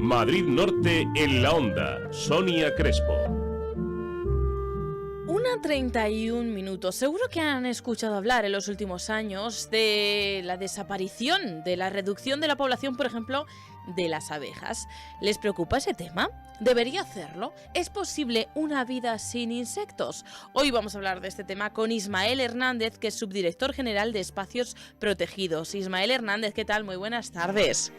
Madrid Norte en la Onda. Sonia Crespo. 1:31. Seguro que han escuchado hablar en los últimos años de la desaparición, de la reducción de la población, por ejemplo, de las abejas. ¿Les preocupa ese tema? ¿Debería hacerlo? ¿Es posible una vida sin insectos? Hoy vamos a hablar de este tema con Ismael Hernández, que es subdirector general de Espacios Protegidos. Ismael Hernández, ¿qué tal? Muy buenas tardes.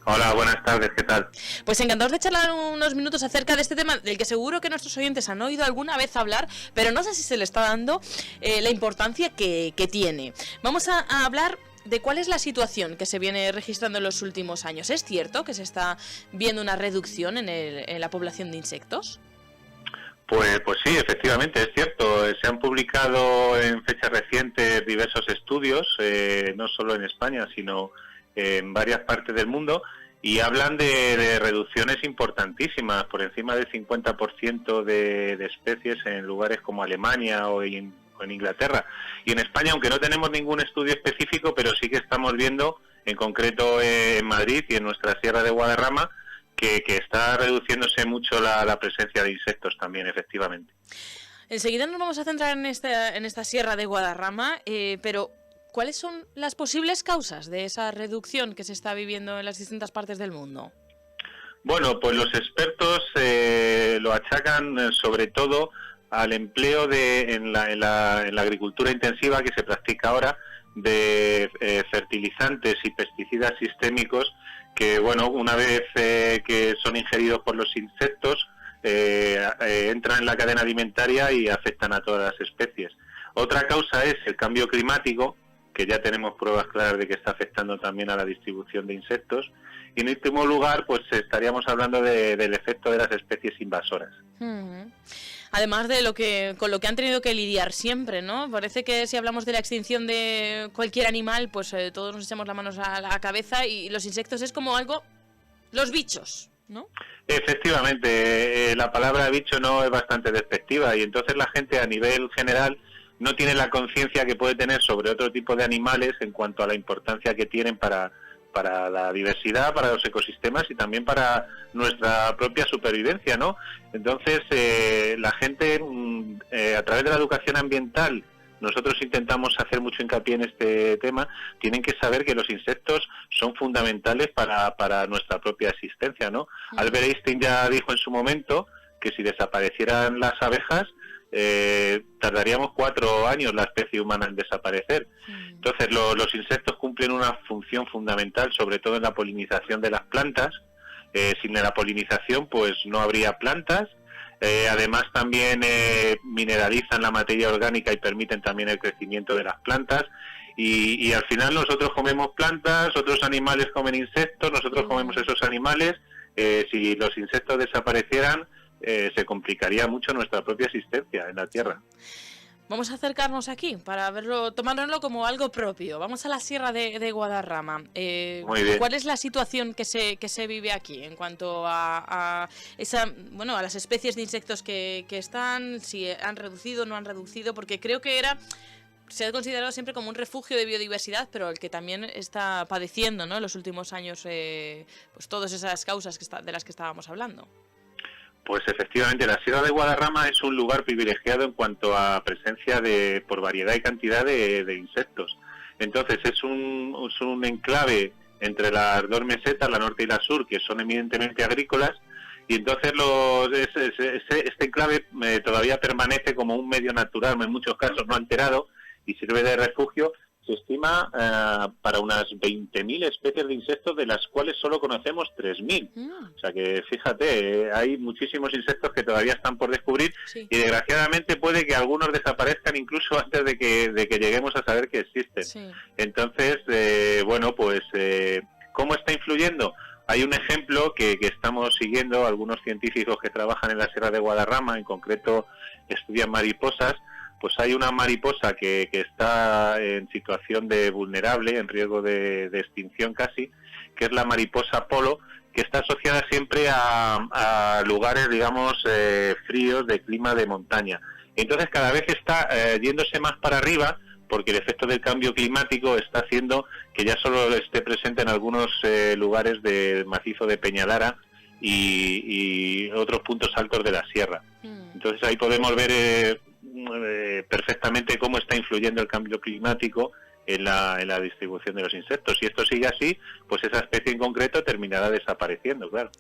Hola, buenas tardes, ¿qué tal? Pues encantados de charlar unos minutos acerca de este tema del que seguro que nuestros oyentes han oído alguna vez hablar, pero no sé si se le está dando la importancia que tiene. Vamos a hablar de cuál es la situación que se viene registrando en los últimos años. ¿Es cierto que se está viendo una reducción en la población de insectos? Pues sí, efectivamente, es cierto. Se han publicado en fechas recientes diversos estudios, no solo en España, sino en varias partes del mundo, y hablan de reducciones importantísimas, por encima del 50% de especies en lugares como Alemania o en Inglaterra. Y en España, aunque no tenemos ningún estudio específico, pero sí que estamos viendo, en concreto en Madrid y en nuestra Sierra de Guadarrama, que está reduciéndose mucho la presencia de insectos también, efectivamente. Enseguida nos vamos a centrar en esta Sierra de Guadarrama, pero ¿cuáles son las posibles causas de esa reducción que se está viviendo en las distintas partes del mundo? Bueno, pues los expertos lo achacan sobre todo al empleo en la agricultura intensiva que se practica ahora de fertilizantes y pesticidas sistémicos que, bueno, una vez que son ingeridos por los insectos, entran en la cadena alimentaria y afectan a todas las especies. Otra causa es el cambio climático, que ya tenemos pruebas claras de que está afectando también a la distribución de insectos. Y en último lugar, pues estaríamos hablando del efecto de las especies invasoras. Además de con lo que han tenido que lidiar siempre, ¿no? Parece que si hablamos de la extinción de cualquier animal, pues todos nos echamos las manos a la cabeza, y los insectos es como algo, los bichos, ¿no? Efectivamente, la palabra bicho no es bastante despectiva, y entonces la gente a nivel general no tiene la conciencia que puede tener sobre otro tipo de animales en cuanto a la importancia que tienen para la diversidad, para los ecosistemas y también para nuestra propia supervivencia, ¿no? Entonces, la gente, a través de la educación ambiental, nosotros intentamos hacer mucho hincapié en este tema, tienen que saber que los insectos son fundamentales para nuestra propia existencia, ¿no? Albert Einstein ya dijo en su momento que si desaparecieran las abejas, tardaríamos 4 años la especie humana en desaparecer. Entonces los insectos cumplen una función fundamental, sobre todo en la polinización de las plantas. Sin la polinización pues no habría plantas. Además también mineralizan la materia orgánica y permiten también el crecimiento de las plantas. Y al final nosotros comemos plantas, otros animales comen insectos, nosotros comemos esos animales. Si los insectos desaparecieran, se complicaría mucho nuestra propia existencia en la Tierra. Vamos a acercarnos aquí para verlo, tomárnoslo como algo propio. Vamos a la Sierra de Guadarrama. Muy bien. ¿Cuál es la situación que se vive aquí en cuanto a las especies de insectos que están, si han reducido o no han reducido? Porque creo que se ha considerado siempre como un refugio de biodiversidad, pero el que también está padeciendo, ¿no?, en los últimos años, pues todas esas causas de las que estábamos hablando. Pues efectivamente, la Sierra de Guadarrama es un lugar privilegiado en cuanto a presencia por variedad y cantidad de insectos. Entonces es un enclave entre las dos mesetas, la norte y la sur, que son eminentemente agrícolas, y entonces este enclave todavía permanece como un medio natural, en muchos casos no alterado, y sirve de refugio. Se estima para unas 20.000 especies de insectos, de las cuales solo conocemos 3.000. O sea que, fíjate, hay muchísimos insectos que todavía están por descubrir, sí. Y desgraciadamente puede que algunos desaparezcan incluso antes de que lleguemos a saber que existen. Sí. Entonces, ¿cómo está influyendo? Hay un ejemplo que estamos siguiendo, algunos científicos que trabajan en la Sierra de Guadarrama, en concreto estudian mariposas. Pues hay una mariposa que está en situación de vulnerable, en riesgo de extinción casi, que es la mariposa polo, que está asociada siempre a lugares, digamos, fríos, de clima de montaña. Entonces cada vez está yéndose más para arriba, porque el efecto del cambio climático está haciendo que ya solo esté presente en algunos lugares del macizo de Peñalara, y otros puntos altos de la sierra. Entonces ahí podemos ver perfectamente cómo está influyendo el cambio climático en la distribución de los insectos. Si esto sigue así, pues esa especie en concreto terminará desapareciendo, claro.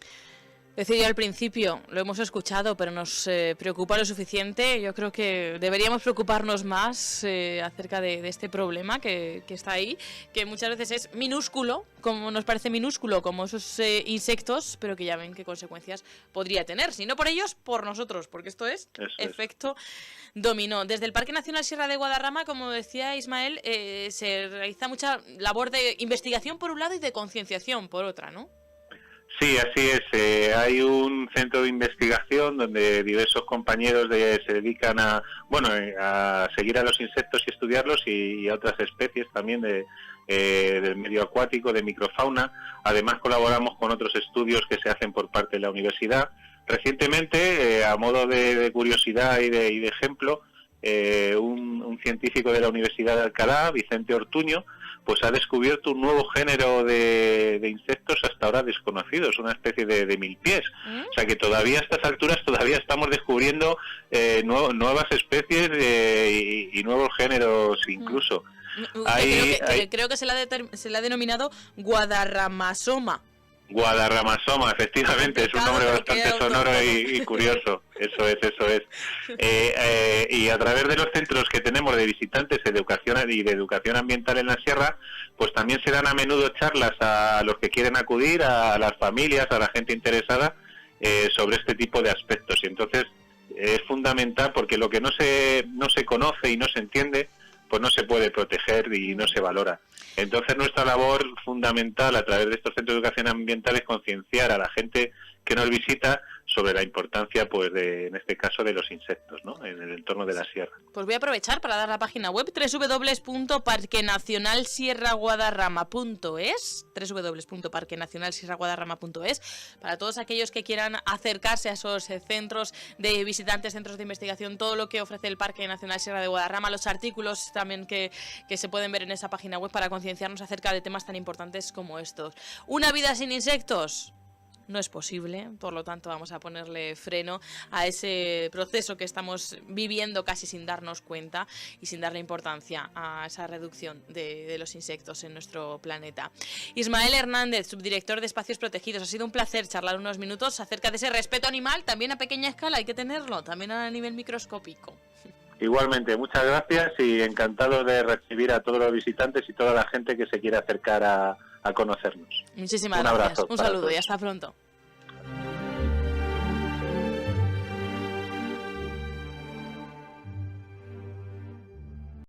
Decía yo al principio, lo hemos escuchado, pero nos preocupa lo suficiente. Yo creo que deberíamos preocuparnos más acerca de este problema que está ahí, que muchas veces es minúsculo, como nos parece minúsculo, como esos insectos, pero que ya ven qué consecuencias podría tener. Si no por ellos, por nosotros, porque esto es efecto dominó. Desde el Parque Nacional Sierra de Guadarrama, como decía Ismael, se realiza mucha labor de investigación por un lado y de concienciación por otra, ¿no? Sí, así es. Hay un centro de investigación donde diversos compañeros se dedican a seguir a los insectos y estudiarlos y a otras especies también del medio acuático, de microfauna. Además colaboramos con otros estudios que se hacen por parte de la universidad. Recientemente, a modo de curiosidad y de ejemplo, un científico de la Universidad de Alcalá, Vicente Ortuño, pues ha descubierto un nuevo género de insectos hasta ahora desconocidos, una especie de milpiés. O sea que todavía a estas alturas todavía estamos descubriendo nuevas especies y nuevos géneros incluso. Creo que se le ha denominado Guadarramasoma. Guadarramasoma, efectivamente, es un nombre bastante sonoro y curioso. Eso es. Y a través de los centros que tenemos de visitantes de educación ambiental en la sierra, pues también se dan a menudo charlas a los que quieren acudir, a las familias, a la gente interesada sobre este tipo de aspectos. Y entonces es fundamental porque lo que no se conoce y no se entiende, pues no se puede proteger y no se valora. Entonces nuestra labor fundamental a través de estos centros de educación ambiental es concienciar a la gente que nos visita sobre la importancia, pues en este caso, de los insectos, ¿no?, en el entorno de la sierra. Pues voy a aprovechar para dar la página web www.parquenacionalsierraguadarrama.es www.parquenacionalsierraguadarrama.es para todos aquellos que quieran acercarse a esos centros de visitantes, centros de investigación, todo lo que ofrece el Parque Nacional Sierra de Guadarrama, los artículos también que se pueden ver en esa página web para concienciarnos acerca de temas tan importantes como estos. ¿Una vida sin insectos? No es posible, por lo tanto vamos a ponerle freno a ese proceso que estamos viviendo casi sin darnos cuenta y sin darle importancia a esa reducción de los insectos en nuestro planeta. Ismael Hernández, subdirector de Espacios Protegidos, ha sido un placer charlar unos minutos acerca de ese respeto animal, también a pequeña escala, hay que tenerlo, también a nivel microscópico. Igualmente, muchas gracias y encantado de recibir a todos los visitantes y toda la gente que se quiera acercar a conocernos. Muchísimas gracias. Un saludo y hasta pronto.